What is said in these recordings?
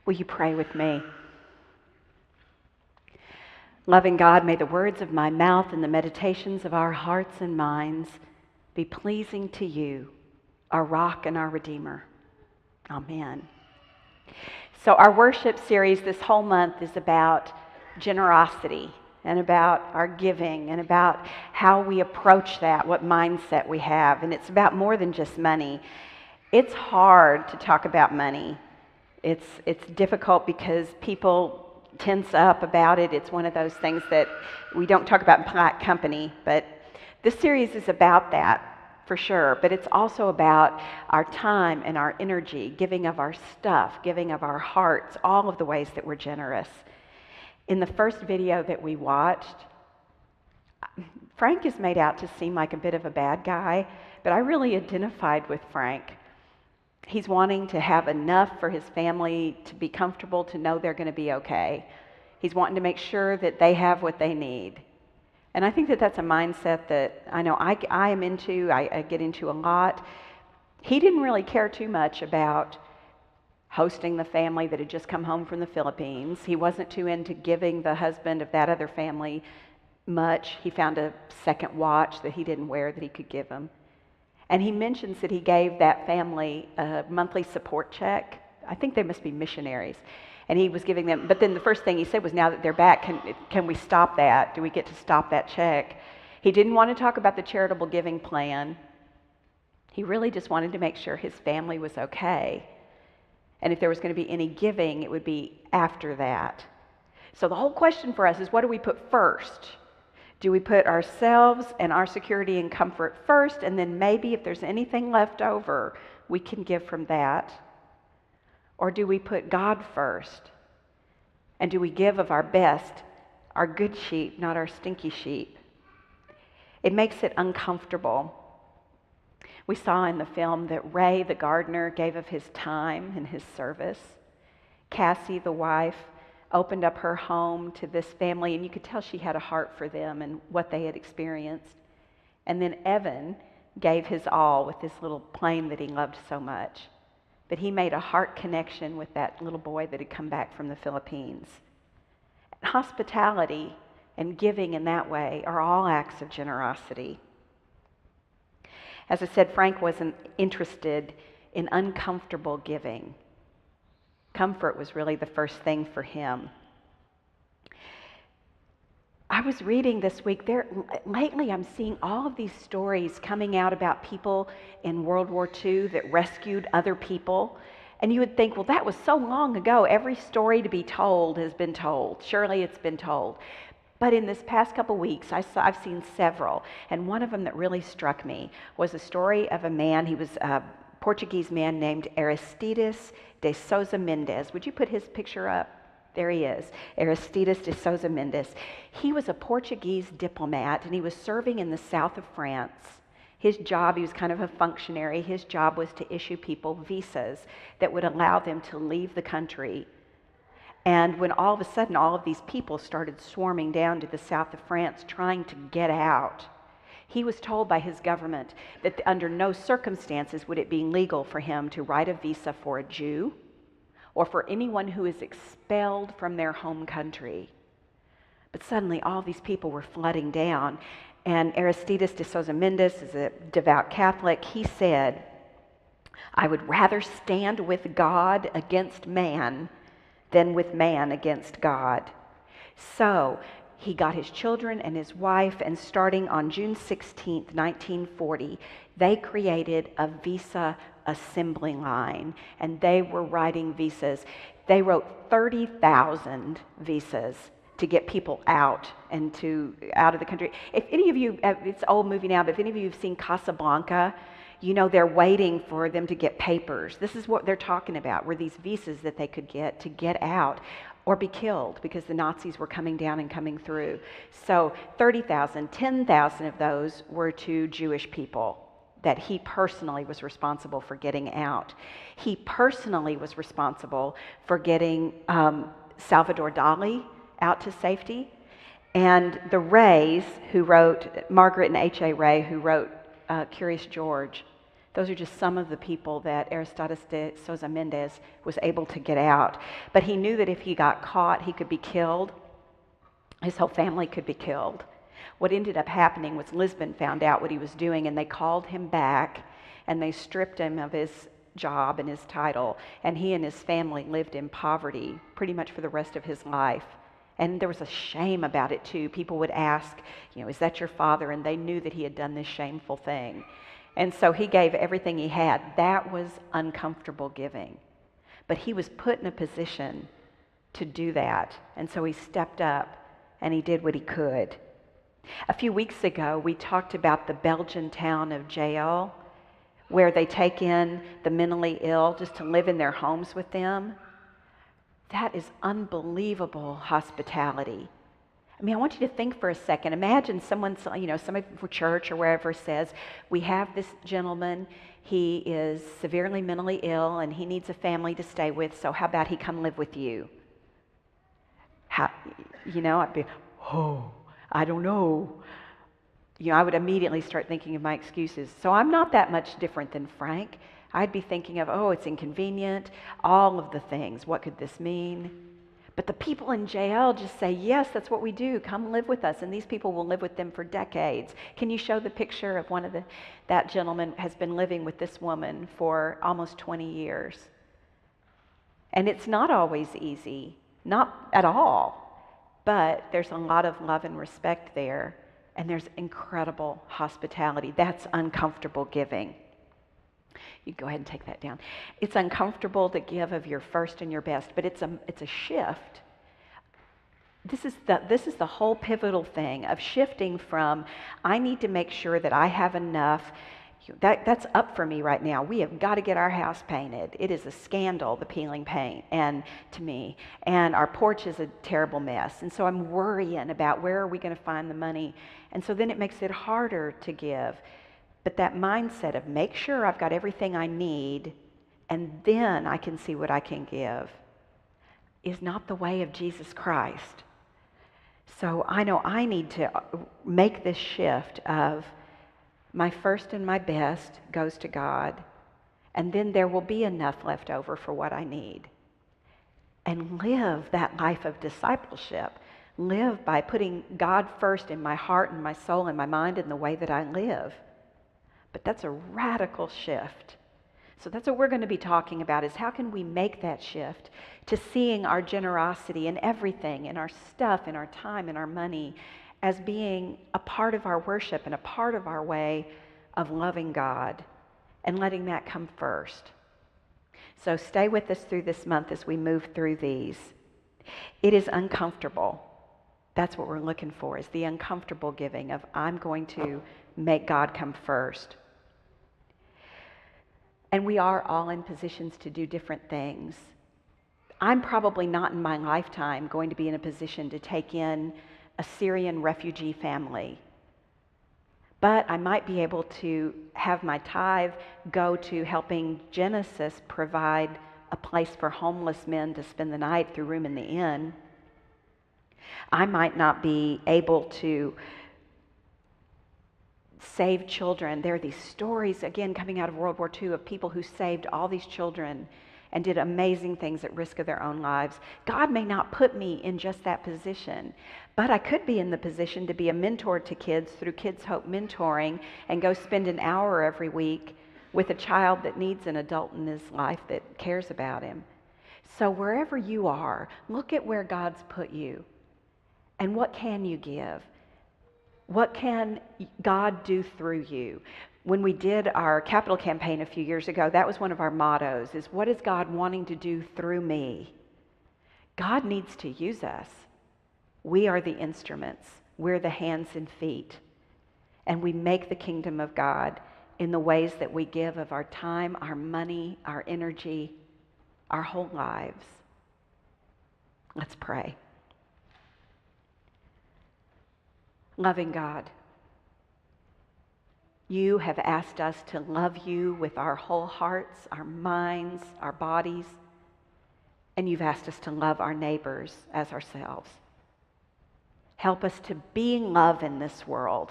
Will you pray with me? Loving God, may the words of my mouth and the meditations of our hearts and minds be pleasing to you, our rock and our Redeemer. Amen. So our worship series this whole month is about generosity and about our giving and about how we approach that, what mindset we have. And it's about more than just money. It's hard to talk about money. It's difficult because people tense up about it. It's one of those things that we don't talk about in polite company, but this series is about that for sure. But it's also about our time and our energy, giving of our stuff, giving of our hearts, all of the ways that we're generous. In the first video that we watched, Frank is made out to seem like a bit of a bad guy, but I really identified with Frank. He's wanting to have enough for his family to be comfortable, to know they're going to be okay. He's wanting to make sure that they have what they need. And I think that that's a mindset that I know I am into, I get into a lot. He didn't really care too much about hosting the family that had just come home from the Philippines. He wasn't too into giving the husband of that other family much. He found a second watch that he didn't wear that he could give him. And he mentions that he gave that family a monthly support check. I think they must be missionaries. And he was giving them, but then the first thing he said was, now that they're back, can we stop that? Do we get to stop that check? He didn't want to talk about the charitable giving plan. He really just wanted to make sure his family was okay. And if there was going to be any giving, it would be after that. So the whole question for us is, what do we put first? Do we put ourselves and our security and comfort first, and then maybe if there's anything left over, we can give from that? Or do we put God first? And do we give of our best, our good sheep, not our stinky sheep? It makes it uncomfortable. We saw in the film that Ray, the gardener, gave of his time and his service. Cassie, the wife, opened up her home to this family, and you could tell she had a heart for them and what they had experienced. And then Evan gave his all with this little plane that he loved so much. But he made a heart connection with that little boy that had come back from the Philippines. Hospitality and giving in that way are all acts of generosity. As I said, Frank wasn't interested in uncomfortable giving. Comfort was really the first thing for him. I was reading this week, lately I'm seeing all of these stories coming out about people in World War II that rescued other people. And you would think, well, that was so long ago. Every story to be told has been told. Surely it's been told. But in this past couple weeks, I've seen several. And one of them that really struck me was a story of a man. He was a Portuguese man named Aristides de Souza Mendes. Would you put his picture up? There he is, Aristides de Souza Mendes. He was a Portuguese diplomat, and he was serving in the south of France. His job, he was kind of a functionary, his job was to issue people visas that would allow them to leave the country. And when all of a sudden all of these people started swarming down to the south of France trying to get out, he was told by his government that under no circumstances would it be legal for him to write a visa for a Jew or for anyone who is expelled from their home country. But suddenly all these people were flooding down, and Aristides de Souza Mendes is a devout Catholic. He said, "I would rather stand with God against man than with man against God." So he got his children and his wife, and starting on June 16th, 1940, they created a visa assembly line, and they were writing visas. They wrote 30,000 visas to get people out and out of the country. If any of you, it's an old movie now, but if any of you have seen Casablanca, you know they're waiting for them to get papers. This is what they're talking about, were these visas that they could get to get out or be killed because the Nazis were coming down and coming through. So 30,000, 10,000 of those were to Jewish people that he personally was responsible for getting out. He personally was responsible for getting Salvador Dali out to safety. And the Rays, who wrote, Margaret and H.A. Ray, who wrote Curious George, Those are just some of the people that Aristides de Souza Mendes was able to get out. But he knew that if he got caught, he could be killed. His whole family could be killed. What ended up happening was Lisbon found out what he was doing, and they called him back, and they stripped him of his job and his title, and he and his family lived in poverty pretty much for the rest of his life. And there was a shame about it too. People would ask, is that your father? And they knew that he had done this shameful thing. And so he gave everything he had. That was uncomfortable giving. But he was put in a position to do that. And so he stepped up and he did what he could. A few weeks ago, we talked about the Belgian town of Jael, where they take in the mentally ill just to live in their homes with them. That is unbelievable hospitality. I mean, I want you to think for a second. Imagine somebody from church or wherever says, we have this gentleman, he is severely mentally ill and he needs a family to stay with, so how about he come live with you? I'd be, I don't know. I would immediately start thinking of my excuses. So I'm not that much different than Frank. I'd be thinking of, it's inconvenient, all of the things. What could this mean? But the people in jail just say, yes, that's what we do. Come live with us. And these people will live with them for decades. Can you show the picture of that gentleman has been living with this woman for almost 20 years? And it's not always easy, not at all. But there's a lot of love and respect there. And there's incredible hospitality. That's uncomfortable giving. You go ahead and take that down. It's uncomfortable to give of your first and your best, but it's a shift. This is the whole pivotal thing of shifting from, I need to make sure that I have enough. That's up for me right now. We have got to get our house painted. It is a scandal, the peeling paint, and to me. And our porch is a terrible mess. And so I'm worrying about where are we going to find the money. And so then it makes it harder to give. But that mindset of make sure I've got everything I need and then I can see what I can give is not the way of Jesus Christ. So I know I need to make this shift of my first and my best goes to God, and then there will be enough left over for what I need. And live that life of discipleship. Live by putting God first in my heart and my soul and my mind in the way that I live. But that's a radical shift. So that's what we're going to be talking about, is how can we make that shift to seeing our generosity in everything, in our stuff, in our time, in our money, as being a part of our worship and a part of our way of loving God and letting that come first. So stay with us through this month as we move through these. It is uncomfortable. That's what we're looking for, is the uncomfortable giving of I'm going to make God come first. And we are all in positions to do different things. I'm probably not in my lifetime going to be in a position to take in a Syrian refugee family. But I might be able to have my tithe go to helping Genesis provide a place for homeless men to spend the night through Room in the Inn. I might not be able to save children. There are these stories, again, coming out of World War II of people who saved all these children and did amazing things at risk of their own lives. God may not put me in just that position, but I could be in the position to be a mentor to kids through Kids Hope Mentoring and go spend an hour every week with a child that needs an adult in his life that cares about him. So wherever you are, look at where God's put you and what can you give? What can God do through you? When we did our capital campaign a few years ago, that was one of our mottos, is what is God wanting to do through me? God needs to use us. We are the instruments. We're the hands and feet. And we make the kingdom of God in the ways that we give of our time, our money, our energy, our whole lives. Let's pray. Loving God, you have asked us to love you with our whole hearts, our minds, our bodies, and you've asked us to love our neighbors as ourselves. Help us to be love in this world.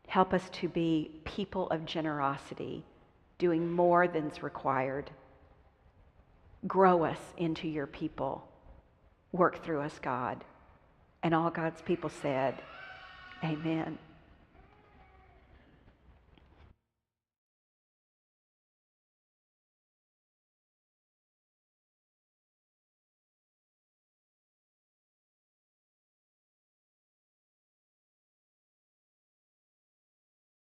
Help us to be people of generosity doing more than's required. Grow us into your people. Work through us, God. And all God's people said, amen.